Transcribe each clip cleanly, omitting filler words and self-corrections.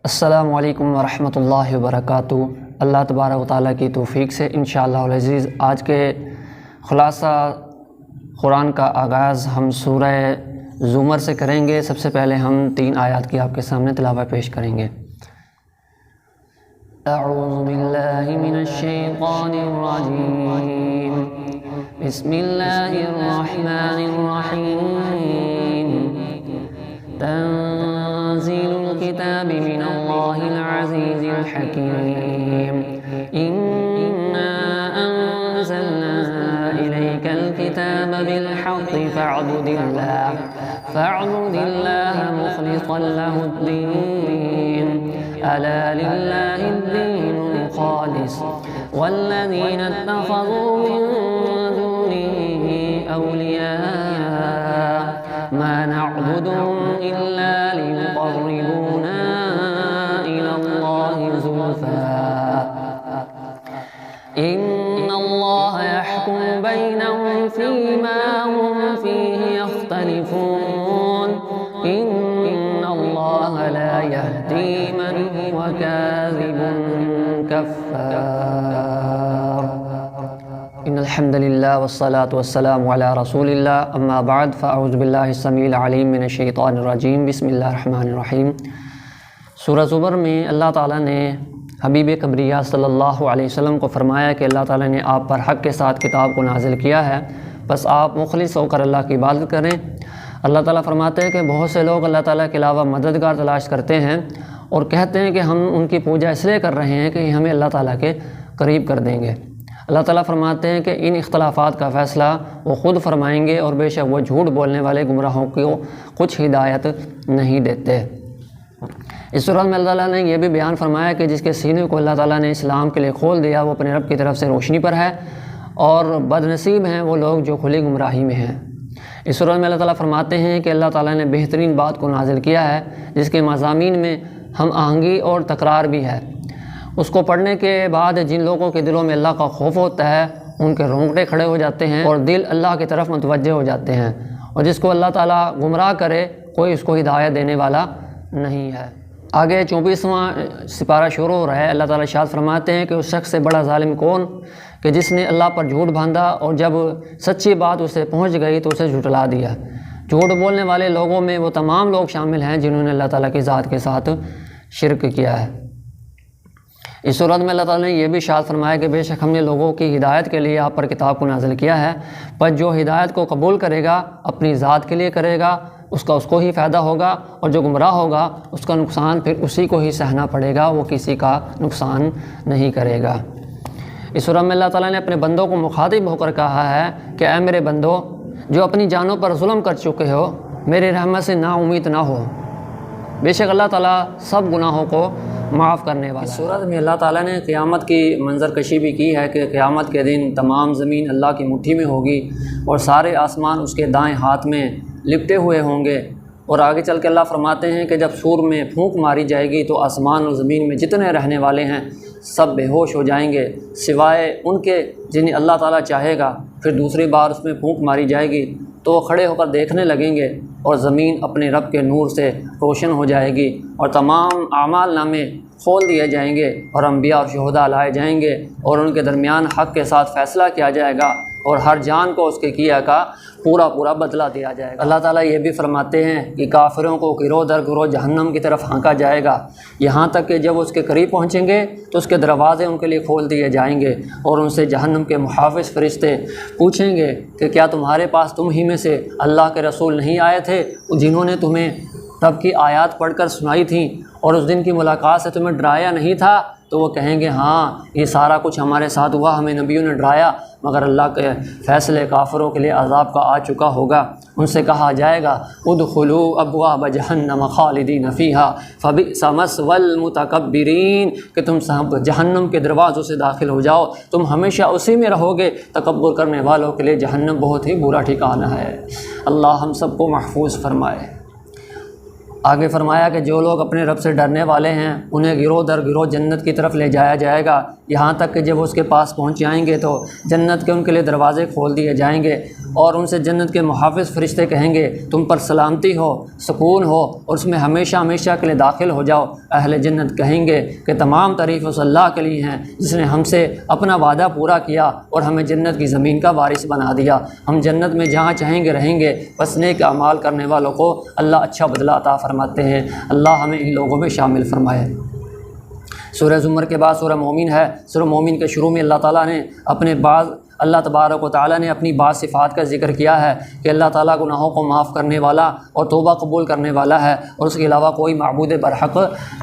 السلام علیکم ورحمۃ اللہ وبرکاتہ۔ اللہ تبارک و تعالیٰ کی توفیق سے انشاءاللہ العزیز آج کے خلاصہ قرآن کا آغاز ہم سورہ زمر سے کریں گے۔ سب سے پہلے ہم 3 آیات کی آپ کے سامنے تلاوت پیش کریں گے۔ اعوذ باللہ من الشیطان الرجیم، بسم اللہ الرحمن الرحیم۔ تنزیل الكتاب من اللہ العزیز الحکیم، انا انزلنا الیک الکتاب بالحق فاعبد اللہ مخلصا له الدین، الا للہ الدین الخالص والذین اتخذوا من دونه اولیاء ما نعبدهم الا ليقربونا الى الله زلفى ان الله يحكم بينهم فيما هم فيه يختلفون ان الله لا يهدي من هو كاذب كفار۔ ان الحمد للہ والصلاة والسلام علی رسول اللہ، اما بعد فاعوذ باللہ السمیع العلیم من الشیطان الرجیم، بسم اللہ الرحمن الرحیم۔ سورہ زمر میں اللہ تعالیٰ نے حبیب قمریہ صلی اللہ علیہ وسلم کو فرمایا کہ اللہ تعالیٰ نے آپ پر حق کے ساتھ کتاب کو نازل کیا ہے، بس آپ مخلص ہو کر اللہ کی عبادت کریں۔ اللہ تعالیٰ فرماتے ہیں کہ بہت سے لوگ اللہ تعالیٰ کے علاوہ مددگار تلاش کرتے ہیں اور کہتے ہیں کہ ہم ان کی پوجا اس لیے کر رہے ہیں کہ یہ ہمیں اللہ تعالیٰ کے قریب کر دیں گے۔ اللہ تعالیٰ فرماتے ہیں کہ ان اختلافات کا فیصلہ وہ خود فرمائیں گے اور بے شک وہ جھوٹ بولنے والے گمراہوں کو کچھ ہدایت نہیں دیتے۔ اس صورت میں اللہ تعالیٰ نے یہ بھی بیان فرمایا کہ جس کے سینے کو اللہ تعالیٰ نے اسلام کے لیے کھول دیا وہ اپنے رب کی طرف سے روشنی پر ہے، اور بد نصیب ہیں وہ لوگ جو کھلی گمراہی میں ہیں۔ اس صورت میں اللہ تعالیٰ فرماتے ہیں کہ اللہ تعالیٰ نے بہترین بات کو نازل کیا ہے جس کے مضامین میں ہم آہنگی اور تکرار بھی ہے۔ اس کو پڑھنے کے بعد جن لوگوں کے دلوں میں اللہ کا خوف ہوتا ہے ان کے رونگٹے کھڑے ہو جاتے ہیں اور دل اللہ کی طرف متوجہ ہو جاتے ہیں، اور جس کو اللہ تعالیٰ گمراہ کرے کوئی اس کو ہدایت دینے والا نہیں ہے۔ آگے 24واں سپارہ شروع ہو رہا ہے۔ اللہ تعالیٰ ارشاد فرماتے ہیں کہ اس شخص سے بڑا ظالم کون کہ جس نے اللہ پر جھوٹ باندھا اور جب سچی بات اسے پہنچ گئی تو اسے جھٹلا دیا۔ جھوٹ بولنے والے لوگوں میں وہ تمام لوگ شامل ہیں جنہوں نے اللہ تعالیٰ کی ذات کے ساتھ شرک کیا ہے۔ اس صورت میں اللہ تعالیٰ نے یہ بھی ارشاد فرمایا کہ بے شک ہم نے لوگوں کی ہدایت کے لیے آپ پر کتاب کو نازل کیا ہے، پر جو ہدایت کو قبول کرے گا اپنی ذات کے لیے کرے گا اس کو ہی فائدہ ہوگا، اور جو گمراہ ہوگا اس کا نقصان پھر اسی کو ہی سہنا پڑے گا، وہ کسی کا نقصان نہیں کرے گا۔ اس صورت میں اللہ تعالیٰ نے اپنے بندوں کو مخاطب ہو کر کہا ہے کہ اے میرے بندو جو اپنی جانوں پر ظلم کر چکے ہو میری رحمت سے نا امید نہ ہو، بے شک اللہ تعالیٰ سب گناہوں کو معاف کرنے والا۔ اس صورت میں اللہ تعالیٰ نے قیامت کی منظر کشی بھی کی ہے کہ قیامت کے دن تمام زمین اللہ کی مٹھی میں ہوگی اور سارے آسمان اس کے دائیں ہاتھ میں لپٹے ہوئے ہوں گے، اور آگے چل کے اللہ فرماتے ہیں کہ جب سور میں پھونک ماری جائے گی تو آسمان اور زمین میں جتنے رہنے والے ہیں سب بے ہوش ہو جائیں گے سوائے ان کے جنہیں اللہ تعالیٰ چاہے گا۔ پھر دوسری بار اس میں پھونک ماری جائے گی تو وہ کھڑے ہو کر دیکھنے لگیں گے اور زمین اپنے رب کے نور سے روشن ہو جائے گی، اور تمام اعمال نامے کھول دیے جائیں گے اور انبیاء اور شہداء لائے جائیں گے، اور ان کے درمیان حق کے ساتھ فیصلہ کیا جائے گا، اور ہر جان کو اس کے کیا کا پورا بدلہ دیا جائے گا۔ اللہ تعالیٰ یہ بھی فرماتے ہیں کہ کافروں کو گروہ در گروہ جہنم کی طرف ہانکا جائے گا، یہاں تک کہ جب اس کے قریب پہنچیں گے تو اس کے دروازے ان کے لیے کھول دیے جائیں گے، اور ان سے جہنم کے محافظ فرشتے پوچھیں گے کہ کیا تمہارے پاس تم ہی میں سے اللہ کے رسول نہیں آئے تھے جنہوں نے تمہیں رب کی آیات پڑھ کر سنائی تھیں اور اس دن کی ملاقات سے تمہیں ڈرایا نہیں تھا؟ تو وہ کہیں گے ہاں یہ سارا کچھ ہمارے ساتھ ہوا، ہمیں نبیوں نے ڈرایا، مگر اللہ کے فیصلے کافروں کے لیے عذاب کا آ چکا ہوگا۔ ان سے کہا جائے گا ادخلوا ابواب جہنم خالدین فیہا فبئس مثوی المتکبرین، کہ تم جہنم کے دروازوں سے داخل ہو جاؤ، تم ہمیشہ اسی میں رہو گے، تکبر کرنے والوں کے لیے جہنم بہت ہی برا ٹھکانہ ہے۔ اللہ ہم سب کو محفوظ فرمائے۔ آگے فرمایا کہ جو لوگ اپنے رب سے ڈرنے والے ہیں انہیں گروہ در گروہ جنت کی طرف لے جایا جائے گا، یہاں تک کہ جب اس کے پاس پہنچ جائیں گے تو جنت کے ان کے لیے دروازے کھول دیے جائیں گے اور ان سے جنت کے محافظ فرشتے کہیں گے تم پر سلامتی ہو، سکون ہو اور اس میں ہمیشہ ہمیشہ کے لیے داخل ہو جاؤ۔ اہل جنت کہیں گے کہ تمام تعریف اس اللہ کے لیے ہیں جس نے ہم سے اپنا وعدہ پورا کیا اور ہمیں جنت کی زمین کا وارث بنا دیا۔ ہم جنت میں جہاں چاہیں گے رہیں گے، بس نیک اعمال کرنے والوں کو اللہ اچھا بدلہ عطا فرماتے ہیں۔ اللہ ہمیں ان لوگوں میں شامل فرمائے۔ سورہ زمر کے بعد سورہ مومن ہے۔ سورہ مومن کے شروع میں اللہ تبارک و تعالیٰ نے اپنی بعض صفات کا ذکر کیا ہے کہ اللہ تعالیٰ گناہوں کو معاف کرنے والا اور توبہ قبول کرنے والا ہے اور اس کے علاوہ کوئی معبود برحق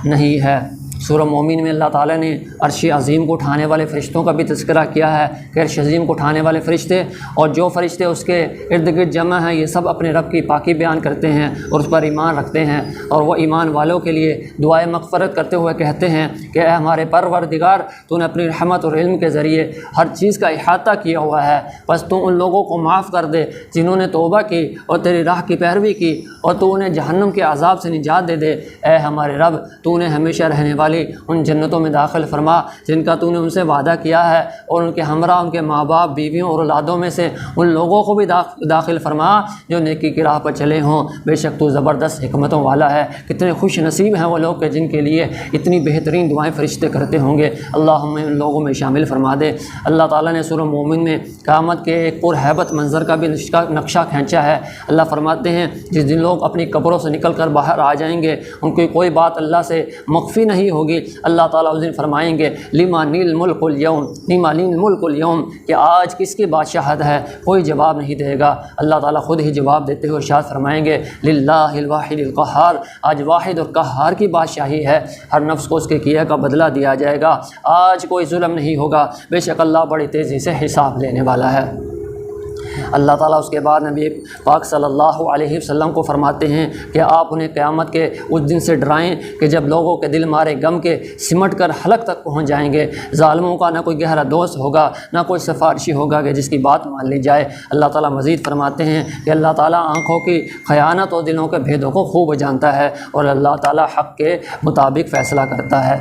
نہیں ہے۔ سورہ مومن میں اللہ تعالیٰ نے عرش عظیم کو اٹھانے والے فرشتوں کا بھی تذکرہ کیا ہے کہ عرش عظیم کو اٹھانے والے فرشتے اور جو فرشتے اس کے ارد گرد جمع ہیں یہ سب اپنے رب کی پاکی بیان کرتے ہیں اور اس پر ایمان رکھتے ہیں، اور وہ ایمان والوں کے لیے دعائے مغفرت کرتے ہوئے کہتے ہیں کہ اے ہمارے پروردگار، تو نے اپنی رحمت اور علم کے ذریعے ہر چیز کا احاطہ کیا ہوا ہے، بس تو ان لوگوں کو معاف کر دے جنہوں نے توبہ کی اور تیری راہ کی پیروی کی، اور تو انہیں جہنم کے عذاب سے نجات دے دے۔ اے ہمارے رب، تو انہیں ہمیشہ رہنے والی ان جنتوں میں داخل فرما جن کا تو نے ان سے وعدہ کیا ہے، اور ان کے ہمراہ ان کے ماں باپ، بیویوں اور اولادوں میں سے ان لوگوں کو بھی داخل فرما جو نیکی کی راہ پر چلے ہوں۔ بے شک تو زبردست حکمتوں والا ہے۔ کتنے خوش نصیب ہیں وہ لوگ کہ جن کے لیے اتنی بہترین دعائیں فرشتے کرتے ہوں گے۔ اللہ ہمیں ان لوگوں میں شامل فرما دے۔ اللہ تعالیٰ نے سورہ مومن میں قیامت کے ایک پرہیبت منظر کا بھی نقشہ کھینچا ہے۔ اللہ فرماتے ہیں جس دن لوگ اپنی قبروں سے نکل کر باہر آ جائیں گے، ان کی کوئی بات اللہ سے مخفی نہیں ہوگی۔ اللہ تعالیٰ اس دن فرمائیں گے لمن الملک اليوم، لمن الملک اليوم، کہ آج کس کی بادشاہت ہے؟ کوئی جواب نہیں دے گا۔ اللہ تعالیٰ خود ہی جواب دیتے ہوئے ارشاد فرمائیں گے للہ الواحد القہار، آج واحد اور قہار کی بادشاہی ہے، ہر نفس کو اس کے کیے کا بدلہ دیا جائے گا، آج کوئی ظلم نہیں ہوگا، بے شک اللہ بڑی تیزی سے حساب لینے والا ہے۔ اللہ تعالیٰ اس کے بعد نبی پاک صلی اللہ علیہ وسلم کو فرماتے ہیں کہ آپ انہیں قیامت کے اس دن سے ڈرائیں کہ جب لوگوں کے دل مارے غم کے سمٹ کر حلق تک پہنچ جائیں گے، ظالموں کا نہ کوئی گہرا دوست ہوگا، نہ کوئی سفارشی ہوگا کہ جس کی بات مان لی جائے۔ اللہ تعالیٰ مزید فرماتے ہیں کہ اللہ تعالیٰ آنکھوں کی خیانت اور دلوں کے بھیدوں کو خوب جانتا ہے، اور اللہ تعالیٰ حق کے مطابق فیصلہ کرتا ہے۔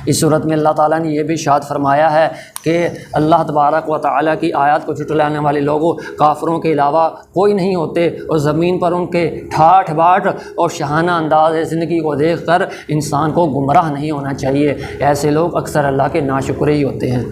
اس صورت میں اللہ تعالیٰ نے یہ بھی ارشاد فرمایا ہے کہ اللہ تبارک و تعالیٰ کی آیات کو جھٹلانے والے لوگوں کافروں کے علاوہ کوئی نہیں ہوتے، اور زمین پر ان کے ٹھاٹھ باٹھ اور شاہانہ انداز زندگی کو دیکھ کر انسان کو گمراہ نہیں ہونا چاہیے۔ ایسے لوگ اکثر اللہ کے ناشکرے ہی ہوتے ہیں۔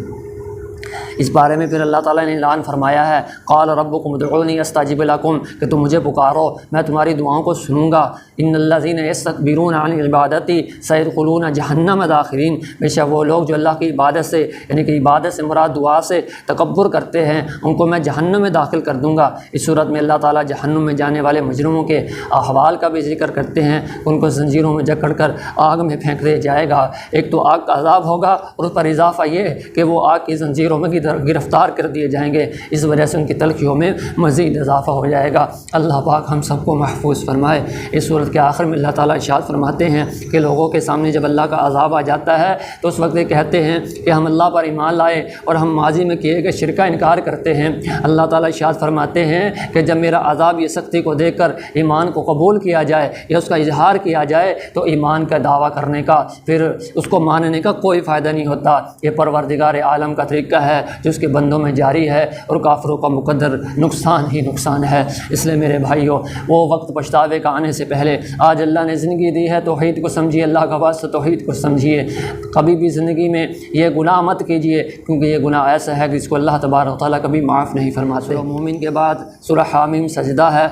اس بارے میں پھر اللہ تعالیٰ نے اعلان فرمایا ہے قال ربکم ادعونی استجب لکم، کہ تم مجھے پکارو میں تمہاری دعاؤں کو سنوں گا۔ ان الذین یستکبرون عن عبادتی سیدخلون جہنم داخرین، بے شک وہ لوگ جو اللہ کی عبادت سے یعنی کہ عبادت سے مراد دعا سے تکبر کرتے ہیں ان کو میں جہنم میں داخل کر دوں گا۔ اس صورت میں اللہ تعالیٰ جہنم میں جانے والے مجرموں کے احوال کا بھی ذکر کرتے ہیں، ان کو زنجیروں میں جکڑ کر آگ میں پھینک دیا جائے گا۔ ایک تو آگ کا عذاب ہوگا اور اس پر اضافہ یہ کہ وہ آگ کی زنجیروں میں گرفتار کر دیے جائیں گے، اس وجہ سے ان کی تلخیوں میں مزید اضافہ ہو جائے گا۔ اللہ پاک ہم سب کو محفوظ فرمائے۔ اس صورت کے آخر میں اللہ تعالیٰ ارشاد فرماتے ہیں کہ لوگوں کے سامنے جب اللہ کا عذاب آ جاتا ہے تو اس وقت یہ کہتے ہیں کہ ہم اللہ پر ایمان لائے اور ہم ماضی میں کیے گئے شرک کا انکار کرتے ہیں۔ اللہ تعالیٰ ارشاد فرماتے ہیں کہ جب میرا عذاب یہ سختی کو دیکھ کر ایمان کو قبول کیا جائے یا اس کا اظہار کیا جائے تو ایمان کا دعویٰ کرنے کا پھر اس کو ماننے کا کوئی فائدہ نہیں ہوتا۔ یہ پروردگار عالم کا طریقہ ہے جو اس کے بندوں میں جاری ہے، اور کافروں کا مقدر نقصان ہی نقصان ہے۔ اس لیے میرے بھائیوں، وہ وقت پچھتاوے کا آنے سے پہلے آج اللہ نے زندگی دی ہے، توحید کو سمجھیے، اللہ کا واسطہ توحید کو سمجھیے۔ کبھی بھی زندگی میں یہ گناہ مت کیجیے، کیونکہ یہ گناہ ایسا ہے کہ جس کو اللہ تبارک و تعالیٰ کبھی معاف نہیں فرماتے۔ سورہ مومن کے بعد سورہ حامیم سجدہ ہے۔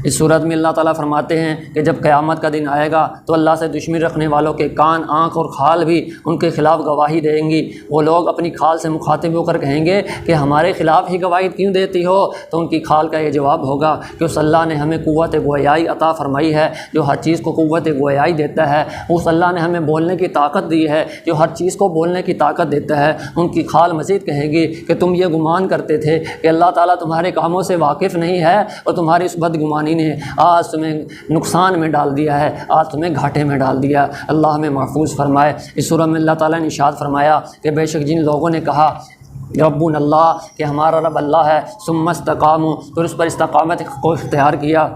اس صورت میں اللہ تعالیٰ فرماتے ہیں کہ جب قیامت کا دن آئے گا تو اللہ سے دشمنی رکھنے والوں کے کان، آنکھ اور کھال بھی ان کے خلاف گواہی دیں گی۔ وہ لوگ اپنی کھال سے مخاطب ہو کر کہیں گے کہ ہمارے خلاف ہی گواہی کیوں دیتی ہو؟ تو ان کی کھال کا یہ جواب ہوگا کہ اس اللہ نے ہمیں قوت گویائی عطا فرمائی ہے جو ہر چیز کو قوت گویائی دیتا ہے، اس اللہ نے ہمیں بولنے کی طاقت دی ہے جو ہر چیز کو بولنے کی طاقت دیتا ہے۔ ان کی کھال مزید کہے گی کہ تم یہ گمان کرتے تھے کہ اللہ تعالیٰ تمہارے کاموں سے واقف نہیں ہے، اور تمہاری اس بدگمانی نے آج تمہیں نقصان میں ڈال دیا ہے، آج تمہیں گھاٹے میں ڈال دیا۔ اللہ ہمیں محفوظ فرمائے۔ اس سورہ میں اللہ تعالیٰ نے ارشاد فرمایا کہ بے شک جن لوگوں نے کہا ربنا اللہ کہ ہمارا رب اللہ ہے، ثم استقاموا، پھر اس پر استقامت کو اختیار کیا،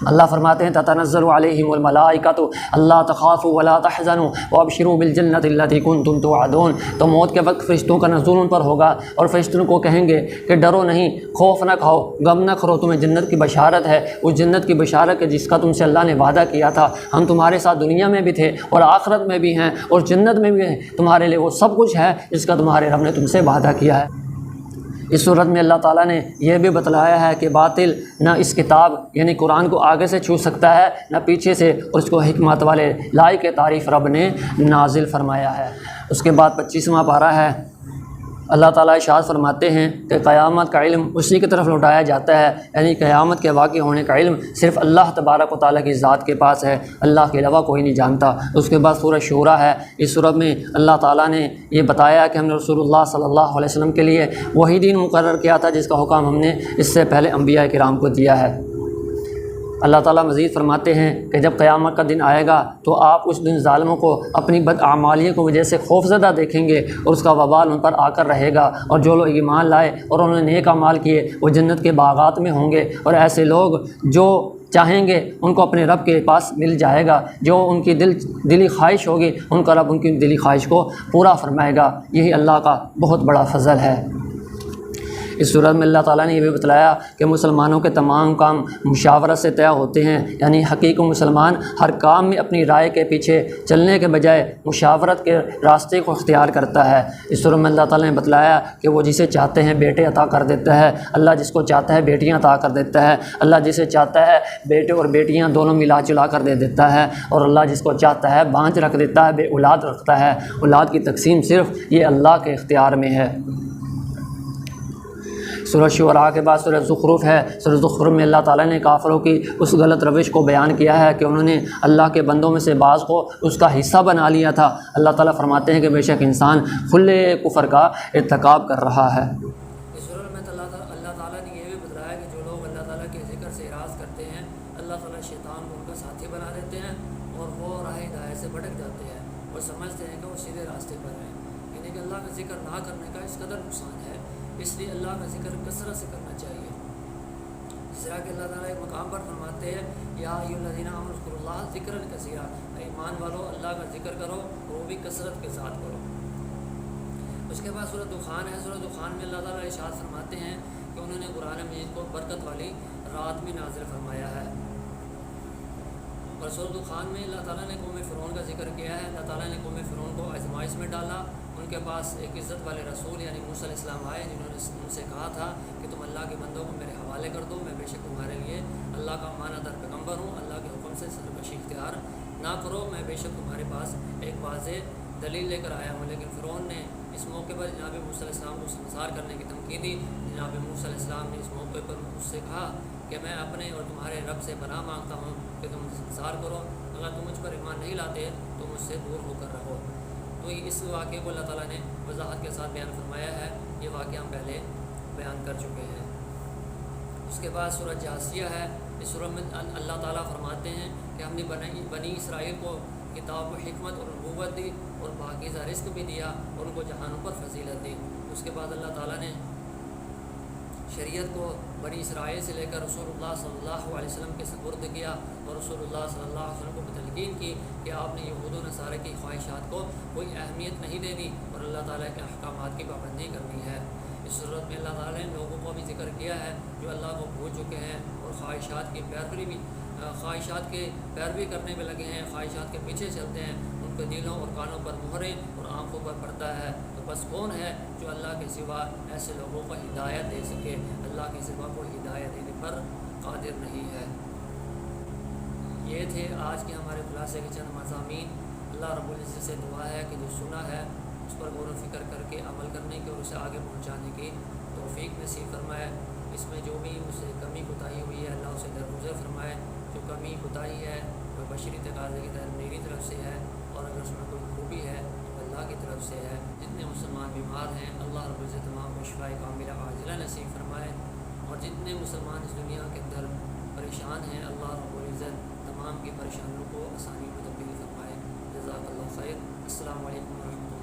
اللہ فرماتے ہیں تتنزل علیہم الملائکۃ اللہ تخافوا ولا تحزنوا وابشروا بالجنۃ التی کنتم توعدون۔ تو موت کے وقت فرشتوں کا نزول ان پر ہوگا اور فرشتوں کو کہیں گے کہ ڈرو نہیں، خوف نہ کھاؤ، غم نہ کرو، تمہیں جنت کی بشارت ہے، اس جنت کی بشارت ہے جس کا تم سے اللہ نے وعدہ کیا تھا، ہم تمہارے ساتھ دنیا میں بھی تھے اور آخرت میں بھی ہیں اور جنت میں بھی ہیں، تمہارے لیے وہ سب کچھ ہے جس کا تمہارے رب نے تم سے وعدہ کیا ہے۔ اس صورت میں اللہ تعالیٰ نے یہ بھی بتلایا ہے کہ باطل نہ اس کتاب یعنی قرآن کو آگے سے چھو سکتا ہے نہ پیچھے سے، اور اس کو حکمت والے لائق تعریف رب نے نازل فرمایا ہے۔ اس کے بعد 25واں پارہ ہے، اللہ تعالیٰ ارشاد فرماتے ہیں کہ قیامت کا علم اسی کی طرف لوٹایا جاتا ہے، یعنی قیامت کے واقع ہونے کا علم صرف اللہ تبارک و تعالیٰ کی ذات کے پاس ہے، اللہ کے علاوہ کوئی نہیں جانتا۔ اس کے بعد سورہ شورہ ہے، اس سورہ میں اللہ تعالیٰ نے یہ بتایا کہ ہم نے رسول اللہ صلی اللہ علیہ وسلم کے لیے وہی دین مقرر کیا تھا جس کا حکم ہم نے اس سے پہلے انبیاء کرام کو دیا ہے۔ اللہ تعالیٰ مزید فرماتے ہیں کہ جب قیامت کا دن آئے گا تو آپ اس دن ظالموں کو اپنی بداعمالیوں کی وجہ سے خوفزدہ دیکھیں گے اور اس کا وبال ان پر آ کر رہے گا، اور جو لوگ ایمان لائے اور انہوں نے نیک اعمال کیے وہ جنت کے باغات میں ہوں گے، اور ایسے لوگ جو چاہیں گے ان کو اپنے رب کے پاس مل جائے گا، جو ان کی دلی خواہش ہوگی ان کا رب ان کی دلی خواہش کو پورا فرمائے گا۔ یہی اللہ کا بہت بڑا فضل ہے۔ اس صورت میں اللہ تعالیٰ نے یہ بھی بتلایا کہ مسلمانوں کے تمام کام مشاورت سے طے ہوتے ہیں، یعنی حقیقی مسلمان ہر کام میں اپنی رائے کے پیچھے چلنے کے بجائے مشاورت کے راستے کو اختیار کرتا ہے۔ اس صورت میں اللہ تعالیٰ نے بتلایا کہ وہ جسے چاہتے ہیں بیٹے عطا کر دیتا ہے، اللہ جس کو چاہتا ہے بیٹیاں عطا کر دیتا ہے، اللہ جسے چاہتا ہے بیٹے اور بیٹیاں دونوں ملا جلا کر دے دیتا ہے، اور اللہ جس کو چاہتا ہے بانجھ رکھ دیتا ہے، بے اولاد رکھتا ہے۔ اولاد کی تقسیم صرف یہ اللہ کے اختیار میں ہے۔ سورہ شعراء کے بعد سورہ زخرف ہے۔ سورہ زخرف میں اللہ تعالیٰ نے کافروں کی اس غلط روش کو بیان کیا ہے کہ انہوں نے اللہ کے بندوں میں سے بعض کو اس کا حصہ بنا لیا تھا۔ اللہ تعالیٰ فرماتے ہیں کہ بے شک انسان کھلے کفر کا ارتکاب کر رہا ہے۔ اس سورہ میں اللہ تعالیٰ نے یہ بھی بتایا کہ جو لوگ اللہ تعالیٰ کے ذکر سے اعراض کرتے ہیں اللہ تعالیٰ شیطان کو ان کا ساتھی بنا دیتے ہیں اور وہ راہ ہدایت سے بھٹک جاتے ہیں اور سمجھتے ہیں کہ وہ سیدھے راستے پر ہیں، یعنی کہ اللہ کا ذکر نہ کرنے کا اس قدر نقصان ہے، اس لیے اللہ کا ذکر کثرت سے کرنا چاہیے۔ جس طرح کہ اللہ تعالیٰ ایک مقام پر فرماتے ہیں یا ایھا الذین آمنوا اذکروا اللہ ذکرا کثیرا، ایمان والو اللہ کا ذکر کرو اور وہ بھی کثرت کے ساتھ کرو۔ اس کے بعد سورہ دخان ہے۔ سورہ دخان میں اللہ تعالیٰ ارشاد فرماتے ہیں کہ انہوں نے قرآن مجید کو برکت والی رات میں نازل فرمایا ہے، اور سورہ دخان میں اللہ تعالیٰ نے قوم فرعون کا ذکر کیا ہے۔ اللہ تعالیٰ نے قوم فرعون کو آزمائش میں ڈالا، ان کے پاس ایک عزت والے رسول یعنی موسیٰ علیہ السلام آئے جنہوں نے ان سے کہا تھا کہ تم اللہ کے بندوں کو میرے حوالے کر دو، میں بے شک تمہارے لیے اللہ کا امانت دار پیغمبر ہوں، اللہ کے حکم سے سرکشی اختیار نہ کرو، میں بے شک تمہارے پاس ایک واضح دلیل لے کر آیا ہوں۔ لیکن فرعون نے اس موقع پر جناب موسیٰ علیہ السلام کو سنسار کرنے کی دھمکی دی۔ جناب موسیٰ علیہ السلام نے اس موقع پر اس سے کہا کہ میں اپنے اور تمہارے رب سے پناہ مانگتا ہوں کہ تم سنسار کرو، اگر تم مجھ پر ایمان نہیں لاتے تو مجھ سے دور ہو کر رہو۔ تو اس واقعے کو اللہ تعالیٰ نے وضاحت کے ساتھ بیان فرمایا ہے، یہ واقعہ ہم پہلے بیان کر چکے ہیں۔ اس کے بعد سورہ جاثیہ ہے۔ اس سورہ میں اللہ تعالیٰ فرماتے ہیں کہ ہم نے بنی اسرائیل کو کتاب و حکمت اور نبوت دی اور پاکیزہ رزق بھی دیا اور ان کو جہانوں پر فضیلت دی۔ اس کے بعد اللہ تعالیٰ نے شریعت کو بنی اسرائیل سے لے کر رسول اللہ صلی اللہ علیہ وسلم کے سپرد کیا، اور رسول اللہ صلی اللہ علیہ وسلم کو تلقین کی کہ آپ نے یہود و نصارہ کی خواہشات کو کوئی اہمیت نہیں دینی اور اللہ تعالیٰ کے احکامات کی پابندی کرنی ہے۔ اس صورت میں اللہ تعالیٰ نے لوگوں کو بھی ذکر کیا ہے جو اللہ کو بھول چکے ہیں اور خواہشات کی پیروی کرنے میں لگے ہیں، خواہشات کے پیچھے چلتے ہیں، ان کے دلوں اور کانوں پر مہریں اور آنکھوں پر پڑتا ہے۔ تو بس کون ہے جو اللہ کے سوا ایسے لوگوں کو ہدایت دے سکے؟ اللہ کے سوا کوئی ہدایت دینے پر قادر نہیں ہے۔ یہ تھے آج کے ہمارے خلاصے کے چند مضامین۔ اللہ رب العزت سے دعا ہے کہ جو سنا ہے اس پر غور و فکر کر کے عمل کرنے کی اور اسے آگے پہنچانے کی توفیق نصیب فرمائے۔ اس میں جو بھی اسے کمی کوتاہی ہوئی ہے اللہ اسے درگزر فرمائے۔ جو کمی کوتاہی ہے وہ بشری تقاضے کے تحت میری طرف سے ہے، اور اگر اس میں کوئی خوبی ہے تو اللہ کی طرف سے ہے۔ جتنے مسلمان بیمار ہیں اللہ رب العزت تمام کو شفاء کاملہ عاجلہ نصیب فرمائے، اور جتنے مسلمان اس دنیا کے اندر پریشان ہیں اللہ رب العزت تمام کی پریشانیوں کو آسانی میں تبدیل فرمائے۔ جزاک اللہ خیر۔ السلام علیکم ورحمۃ اللہ۔